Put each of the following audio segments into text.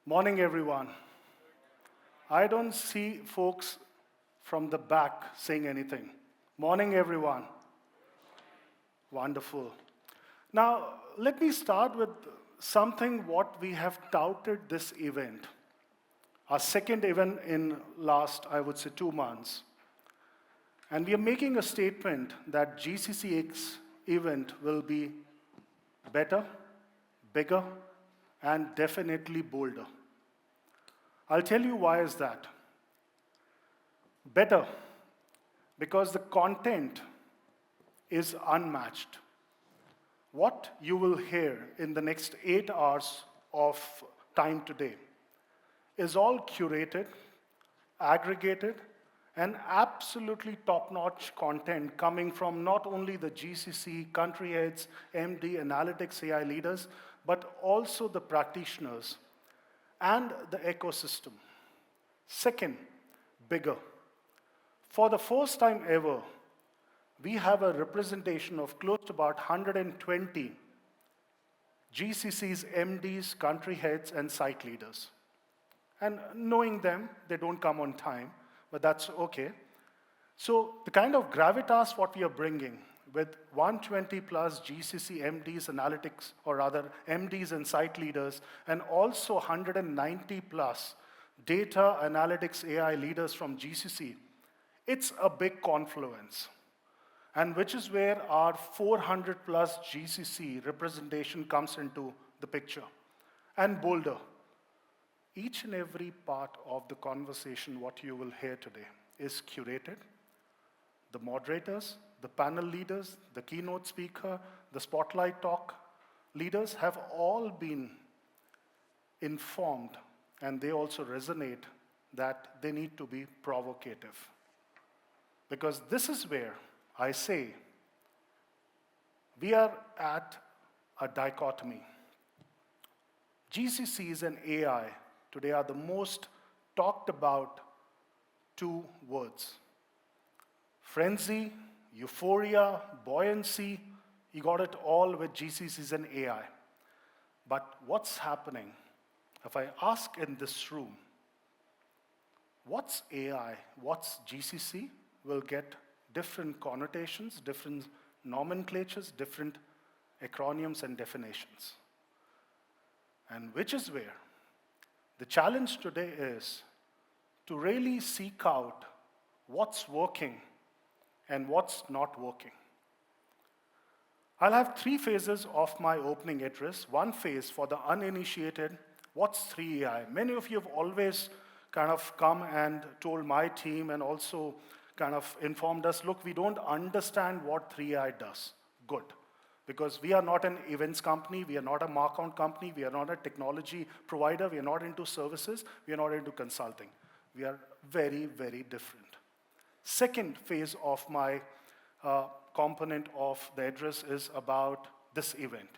Morning, everyone. I don't see folks from the back saying anything. Morning, everyone. Wonderful. Now, let me start with something what we have touted this event. Our second event in last, I would say, 2 months. And we are making a statement that GCCX event will be better, bigger, and definitely bolder. I'll tell you why is that. Better, because the content is unmatched. What you will hear in the next 8 hours of time today is all curated, aggregated, and absolutely top-notch content coming from not only the GCC, country heads, MD, analytics, AI leaders, but also the practitioners and the ecosystem. Second, bigger. For the first time ever, we have a representation of close to about 120 GCC's MDs, country heads, and site leaders. And knowing them, they don't come on time, but that's okay. So the kind of gravitas what we are bringing with 120 plus GCC MDs, analytics, or rather MDs and site leaders, and also 190 plus data analytics AI leaders from GCC, it's a big confluence. And which is where our 400 plus GCC representation comes into the picture. And bolder. Each and every part of the conversation, what you will hear today, is curated. The moderators, the panel leaders, the keynote speaker, the spotlight talk leaders have all been informed, and they also resonate that they need to be provocative. Because this is where I say we are at a dichotomy. GCCs and AI today are the most talked about two words. Frenzy, euphoria, buoyancy, you got it all with GCCs and AI. But what's happening? If I ask in this room, what's AI, what's GCC, will get different connotations, different nomenclatures, different acronyms and definitions. And which is where the challenge today is to really seek out what's working and what's not working. I'll have 3 phases of my opening address. One phase for the uninitiated, what's 3AI? Many of you have always kind of come and told my team and also kind of informed us, look, we don't understand what 3AI does. Good. Because we are not an events company, we are not a mark-on company, we are not a technology provider, we are not into services, we are not into consulting. We are very, very different. Second phase of my component of the address is about this event.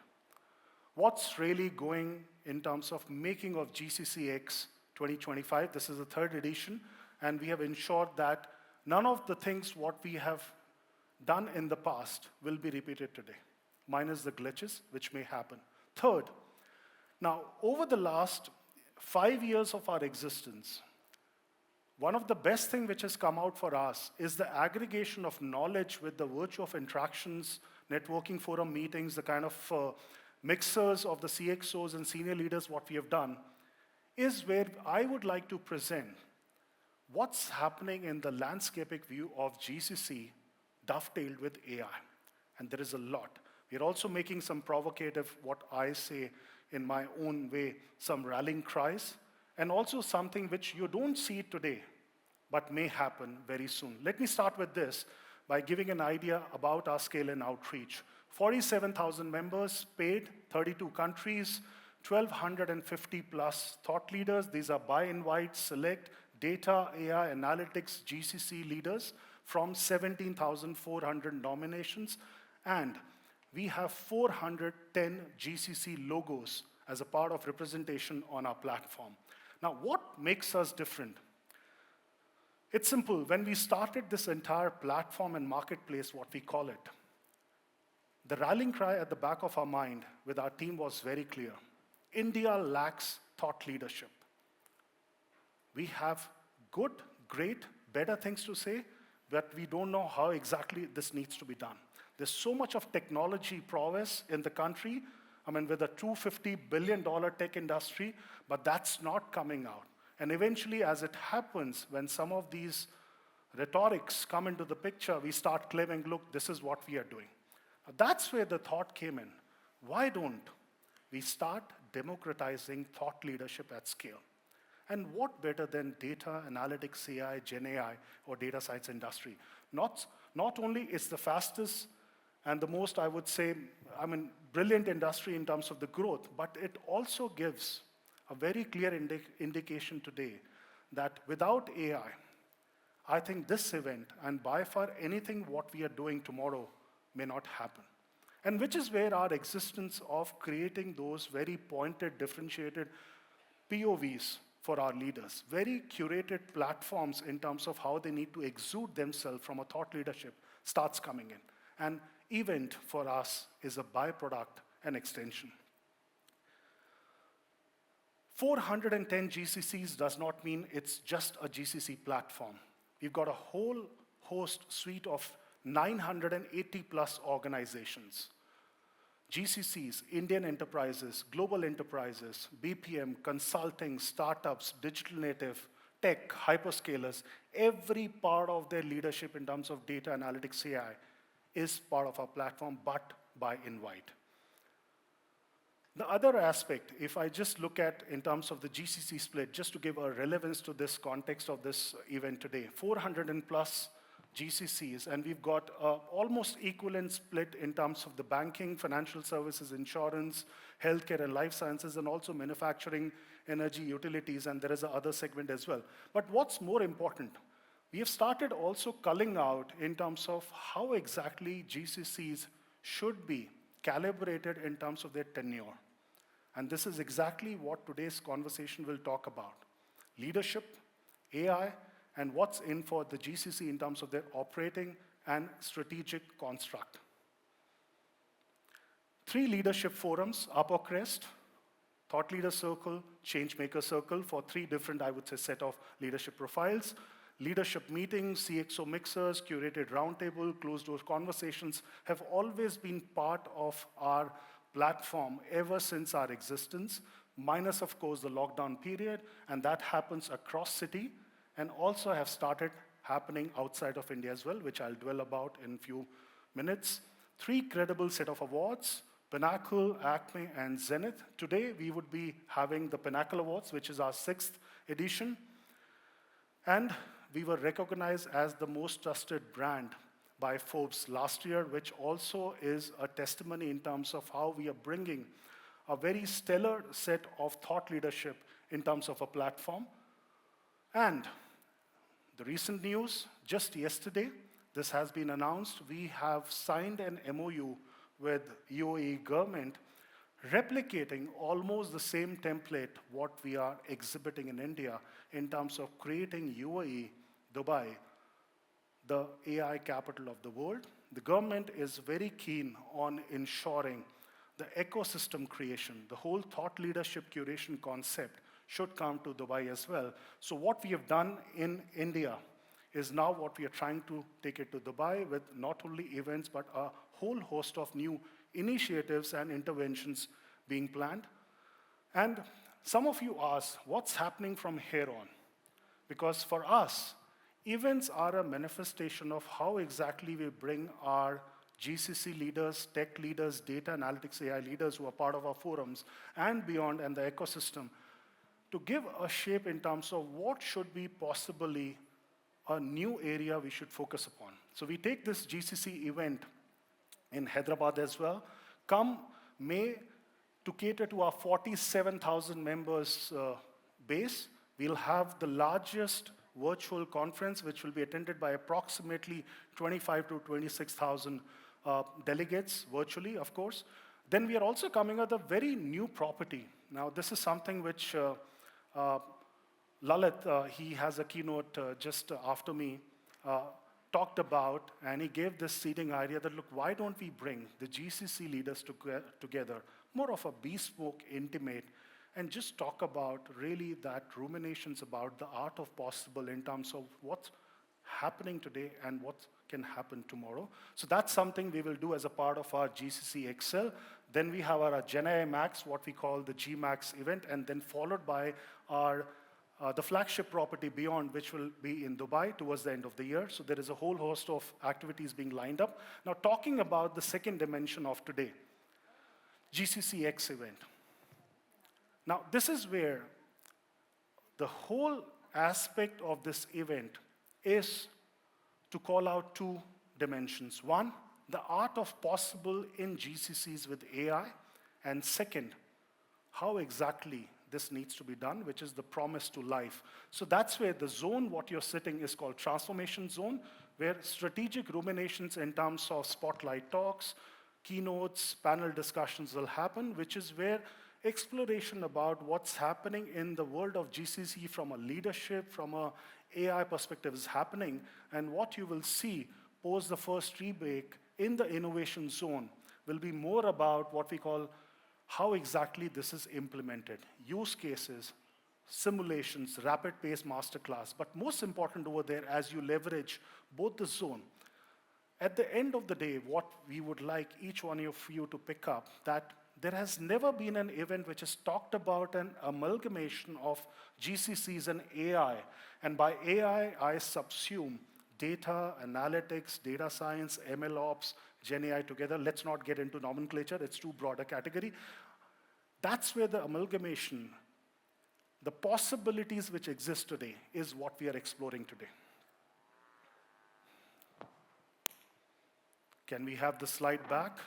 What's really going in terms of making of GCCX 2025? This is the 3rd edition, and we have ensured that none of the things what we have done in the past will be repeated today, minus the glitches which may happen. Third, now over the last 5 years of our existence, one of the best things which has come out for us is the aggregation of knowledge with the virtue of interactions, networking forum meetings, the kind of mixers of the CXOs and senior leaders what we have done, is where I would like to present what's happening in the landscapic view of GCC dovetailed with AI. And there is a lot. We're also making some provocative, what I say in my own way, some rallying cries, and also something which you don't see today, but may happen very soon. Let me start with this by giving an idea about our scale and outreach. 47,000 members paid, 32 countries, 1,250 plus thought leaders. These are by invite, select, data, AI, analytics, GCC leaders from 17,400 nominations. And we have 410 GCC logos as a part of representation on our platform. Now, what makes us different? It's simple. When we started this entire platform and marketplace, what we call it, the rallying cry at the back of our mind with our team was very clear. India lacks thought leadership. We have good, great, better things to say, but we don't know how exactly this needs to be done. There's so much of technology prowess in the country, I mean, with a $250 billion tech industry, but that's not coming out. And eventually, as it happens, when some of these rhetorics come into the picture, we start claiming, look, this is what we are doing. That's where the thought came in. Why don't we start democratizing thought leadership at scale? And what better than data, analytics, AI, Gen AI, or data science industry? Not only is the fastest and the most, I would say, brilliant industry in terms of the growth, but it also gives a very clear indication today that without AI, I think this event, and by far anything what we are doing tomorrow, may not happen. And which is where our existence of creating those very pointed, differentiated POVs for our leaders, very curated platforms in terms of how they need to exude themselves from a thought leadership, starts coming in. And event for us is a byproduct and extension. 410 GCCs does not mean it's just a GCC platform. We've got a whole suite of 980 plus organizations. GCCs, Indian enterprises, global enterprises, BPM, consulting, startups, digital native, tech, hyperscalers, every part of their leadership in terms of data analytics AI is part of our platform, but by invite. The other aspect, if I just look at in terms of the GCC split, just to give a relevance to this context of this event today, 400 and plus GCCs, and we've got almost equivalent split in terms of the banking, financial services, insurance, healthcare and life sciences, and also manufacturing, energy, utilities, and there is another segment as well. But what's more important, we have started also culling out in terms of how exactly GCCs should be calibrated in terms of their tenure. And this is exactly what today's conversation will talk about. Leadership, AI, and what's in for the GCC in terms of their operating and strategic construct. 3 leadership forums, Upper Crest, Thought Leader Circle, Changemaker Circle, for 3 different, I would say, set of leadership profiles. Leadership meetings, CXO mixers, curated roundtable, closed-door conversations have always been part of our platform ever since our existence, minus, of course, the lockdown period, and that happens across city, and also have started happening outside of India as well, which I'll dwell about in a few minutes. 3 credible set of awards, Pinnacle, Acme, and Zenith. Today, we would be having the Pinnacle Awards, which is our 6th edition. And we were recognized as the most trusted brand by Forbes last year, which also is a testimony in terms of how we are bringing a very stellar set of thought leadership in terms of a platform. And the recent news, just yesterday, this has been announced, we have signed an MOU with UAE government replicating almost the same template what we are exhibiting in India in terms of creating UAE, Dubai, the AI capital of the world. The government is very keen on ensuring the ecosystem creation, the whole thought leadership curation concept should come to Dubai as well. So what we have done in India is now what we are trying to take it to Dubai with not only events, but a whole host of new initiatives and interventions being planned. And some of you ask, what's happening from here on? Because for us, events are a manifestation of how exactly we bring our GCC leaders, tech leaders, data analytics, AI leaders who are part of our forums and beyond and the ecosystem to give a shape in terms of what should be possibly a new area we should focus upon. So we take this GCC event in Hyderabad as well, come May, to cater to our 47,000 members base. We'll have the largest virtual conference, which will be attended by approximately 25 to 26,000 delegates virtually, of course. Then we are also coming with a very new property. Now, this is something which Lalit, he has a keynote just after me, talked about, and he gave this seeding idea that, look, why don't we bring the GCC leaders together, more of a bespoke, intimate, and just talk about really that ruminations about the art of possible in terms of what's happening today and what can happen tomorrow. So that's something we will do as a part of our GCC Excel. Then we have our GenAI Max, what we call the GMax event, and then followed by our the flagship property Beyond, which will be in Dubai towards the end of the year. So there is a whole host of activities being lined up. Now, talking about the second dimension of today, GCC X event. Now, this is where the whole aspect of this event is to call out two dimensions. One, the art of possible in GCCs with AI, and second, how exactly this needs to be done, which is the promise to life. So that's where the zone, what you're sitting, is called transformation zone, where strategic ruminations in terms of spotlight talks, keynotes, panel discussions will happen, which is where exploration about what's happening in the world of GCC from a leadership, from a AI perspective is happening, and what you will see post the first rebake in the innovation zone will be more about what we call how exactly this is implemented, use cases, simulations, rapid pace masterclass, but most important over there as you leverage both the zone. At the end of the day, what we would like each one of you to pick up, that there has never been an event which has talked about an amalgamation of GCCs and AI. And by AI, I subsume data, analytics, data science, ML ops, Gen AI together. Let's not get into nomenclature, it's too broad a category. That's where the amalgamation, the possibilities which exist today, is what we are exploring today. Can we have the slide back?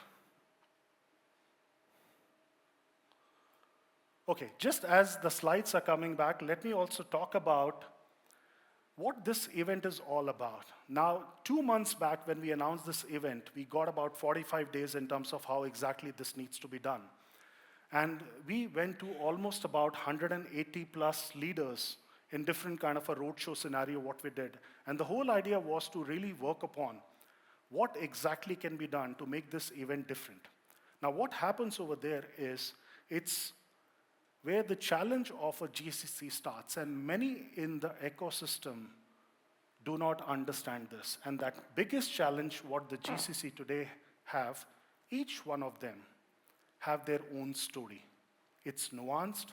Okay, just as the slides are coming back, let me also talk about what this event is all about. Now, 2 months back when we announced this event, we got about 45 days in terms of how exactly this needs to be done. And we went to almost about 180 plus leaders in different kind of a roadshow scenario, what we did. And the whole idea was to really work upon what exactly can be done to make this event different. Now, what happens over there is, it's where the challenge of a GCC starts, and many in the ecosystem do not understand this. And that biggest challenge what the GCC today have, each one of them have their own story. It's nuanced,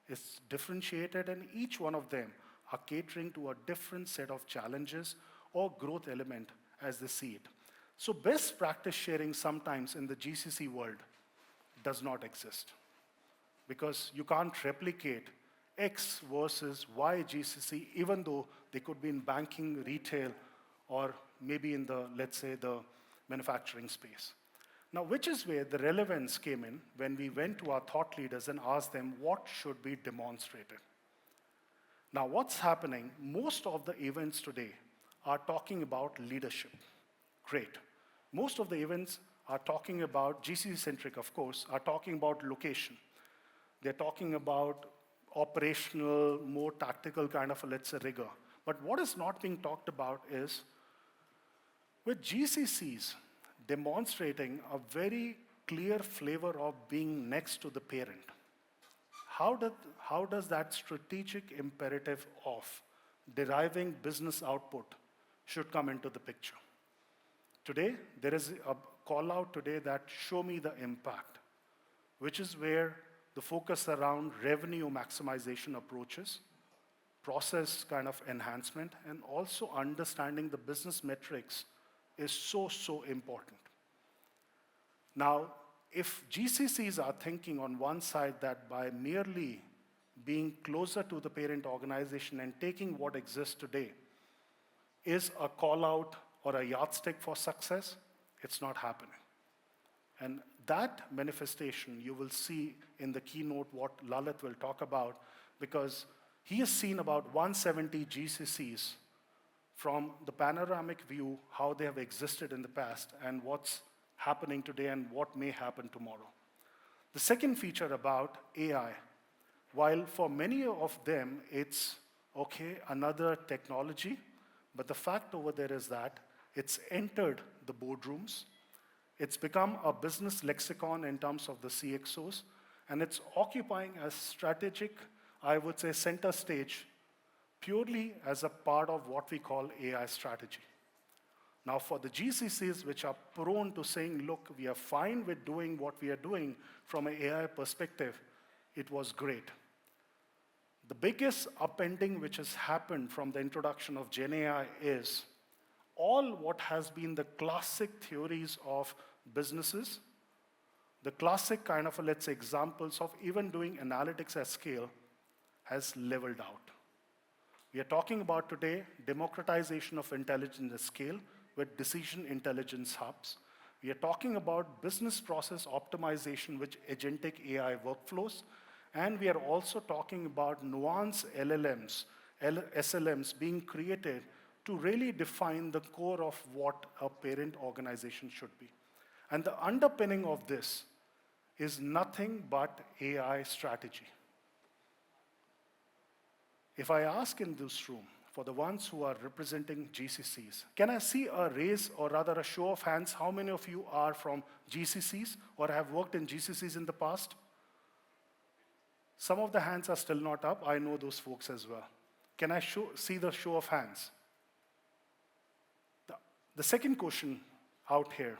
it's differentiated, and each one of them are catering to a different set of challenges or growth element as they see it. So best practice sharing sometimes in the GCC world does not exist, because you can't replicate X versus Y GCC, even though they could be in banking, retail, or maybe in the, let's say, the manufacturing space. Now, which is where the relevance came in when we went to our thought leaders and asked them what should be demonstrated. Now, what's happening, most of the events today are talking about leadership. Great. Most of the events are talking about, GCC-centric of course, are talking about location. They're talking about operational, more tactical kind of a, let's say, rigor. But what is not being talked about is, with GCCs demonstrating a very clear flavor of being next to the parent, how does that strategic imperative of deriving business output should come into the picture? Today, there is a call out today that show me the impact, which is where the focus around revenue maximization approaches, process kind of enhancement, and also understanding the business metrics is so important. Now, if GCCs are thinking on one side that by merely being closer to the parent organization and taking what exists today is a call out or a yardstick for success, it's not happening. And that manifestation you will see in the keynote what Lalit will talk about, because he has seen about 170 GCCs from the panoramic view, how they have existed in the past and what's happening today and what may happen tomorrow. The second feature about AI, while for many of them it's, okay, another technology, but the fact over there is that it's entered the boardrooms, it's become a business lexicon in terms of the CXOs, and it's occupying a strategic, I would say, center stage purely as a part of what we call AI strategy. Now, for the GCCs, which are prone to saying, look, we are fine with doing what we are doing from an AI perspective, it was great. The biggest upending which has happened from the introduction of Gen AI is all what has been the classic theories of businesses, the classic kind of, let's say, examples of even doing analytics at scale has leveled out. We are talking about today democratization of intelligence at scale with decision intelligence hubs. We are talking about business process optimization with agentic AI workflows. And we are also talking about nuanced LLMs, SLMs being created to really define the core of what a parent organization should be. And the underpinning of this is nothing but AI strategy. If I ask in this room, for the ones who are representing GCCs, can I see a raise or rather a show of hands? How many of you are from GCCs or have worked in GCCs in the past? Some of the hands are still not up. I know those folks as well. Can I see the show of hands? The second question out here,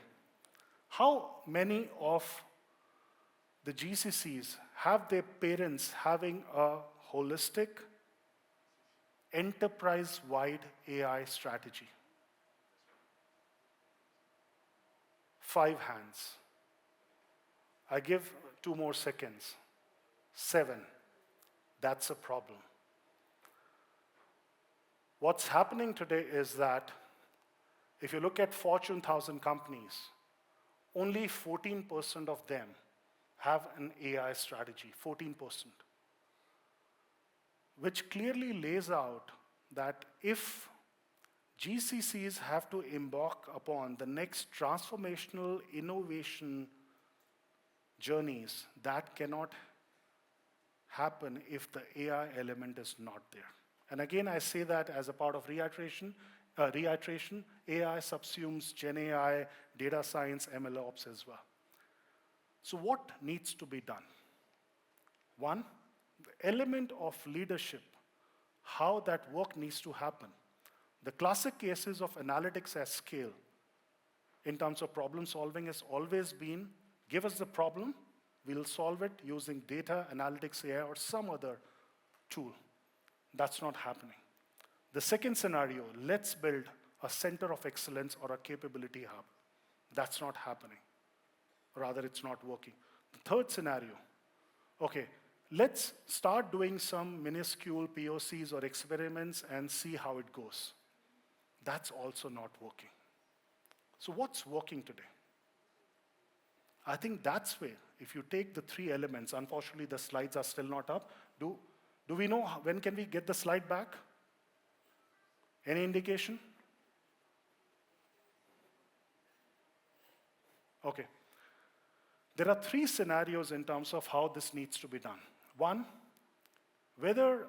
how many of the GCCs have their parents having a holistic, enterprise-wide AI strategy? 5 hands. I give 2 more seconds. 7. That's a problem. What's happening today is that if you look at Fortune 1000 companies, only 14% of them have an AI strategy, 14%. Which clearly lays out that if GCCs have to embark upon the next transformational innovation journeys, that cannot happen if the AI element is not there. And again, I say that as a part of reiteration, AI subsumes Gen AI, data science, MLOps as well. So what needs to be done? One, the element of leadership, how that work needs to happen. The classic cases of analytics at scale in terms of problem solving has always been, give us the problem, we'll solve it using data, analytics, AI, or some other tool. That's not happening. The second scenario, let's build a center of excellence or a capability hub. That's not happening. Rather, it's not working. The third scenario, okay, let's start doing some minuscule POCs or experiments and see how it goes. That's also not working. So what's working today? I think that's where, if you take the 3 elements, unfortunately the slides are still not up. Do we know when can we get the slide back? Any indication? Okay. There are 3 scenarios in terms of how this needs to be done. One, whether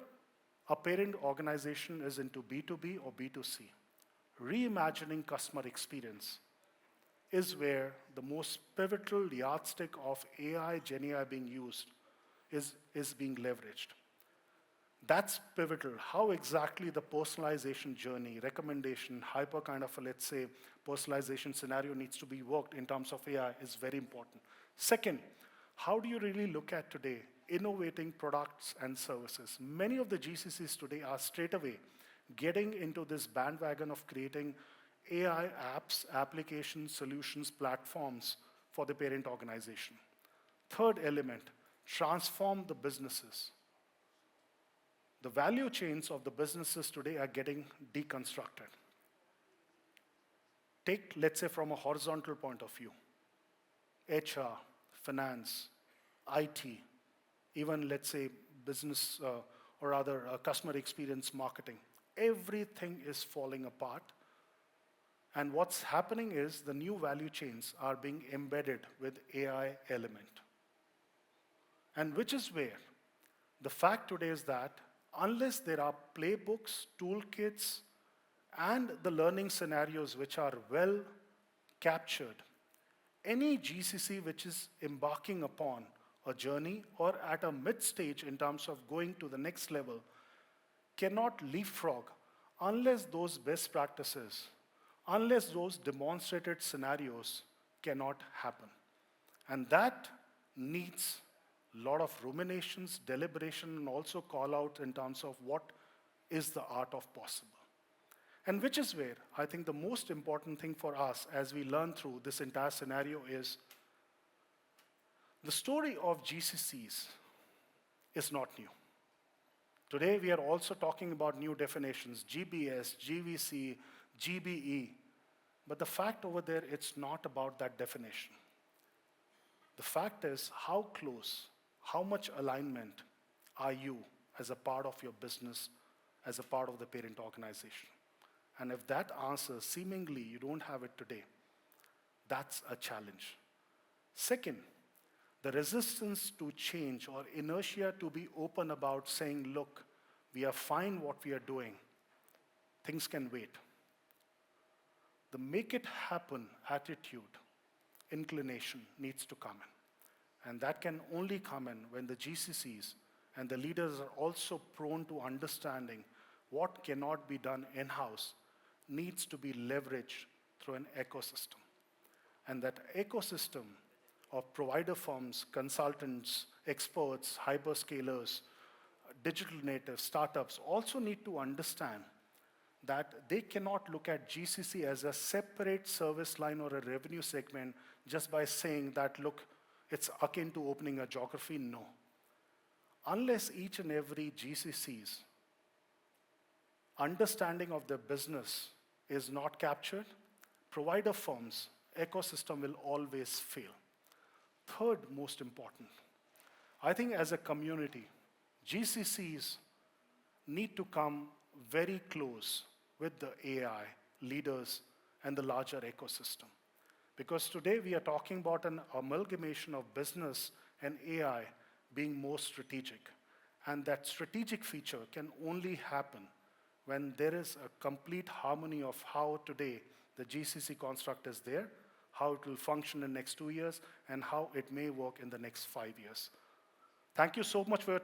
a parent organization is into B2B or B2C, reimagining customer experience is where the most pivotal yardstick of AI, Gen AI being used is being leveraged. That's pivotal. How exactly the personalization journey, recommendation, hyper kind of a, let's say, personalization scenario needs to be worked in terms of AI is very important. Second, how do you really look at today innovating products and services? Many of the GCCs today are straight away getting into this bandwagon of creating AI apps, applications, solutions, platforms for the parent organization. Third element, transform the businesses. The value chains of the businesses today are getting deconstructed. Take, let's say, from a horizontal point of view, HR, finance, IT, even, let's say, business or rather customer experience marketing. Everything is falling apart. And what's happening is the new value chains are being embedded with AI element. And which is where the fact today is that unless there are playbooks, toolkits, and the learning scenarios which are well captured, any GCC which is embarking upon a journey or at a mid stage in terms of going to the next level cannot leapfrog unless those best practices, unless those demonstrated scenarios cannot happen. And that needs a lot of ruminations, deliberation, and also call out in terms of what is the art of possible. And which is where I think the most important thing for us as we learn through this entire scenario is the story of GCCs is not new. Today we are also talking about new definitions, GBS, GVC, GBE. But the fact over there, it's not about that definition. The fact is how close, how much alignment are you as a part of your business, as a part of the parent organization? And if that answer seemingly you don't have it today, that's a challenge. Second, the resistance to change or inertia to be open about saying, look, we are fine what we are doing, things can wait. The make it happen attitude, inclination needs to come in. And that can only come in when the GCCs and the leaders are also prone to understanding what cannot be done in-house needs to be leveraged through an ecosystem. And that ecosystem of provider firms, consultants, experts, hyperscalers, digital native startups also need to understand that they cannot look at GCC as a separate service line or a revenue segment just by saying that, look, it's akin to opening a geography. No. Unless each and every GCC's understanding of their business is not captured, provider firms, ecosystem will always fail. Third most important, I think as a community, GCCs need to come very close with the AI leaders and the larger ecosystem. Because today we are talking about an amalgamation of business and AI being more strategic. And that strategic feature can only happen when there is a complete harmony of how today the GCC construct is there, how it will function in the next 2 years, and how it may work in the next 5 years. Thank you so much for your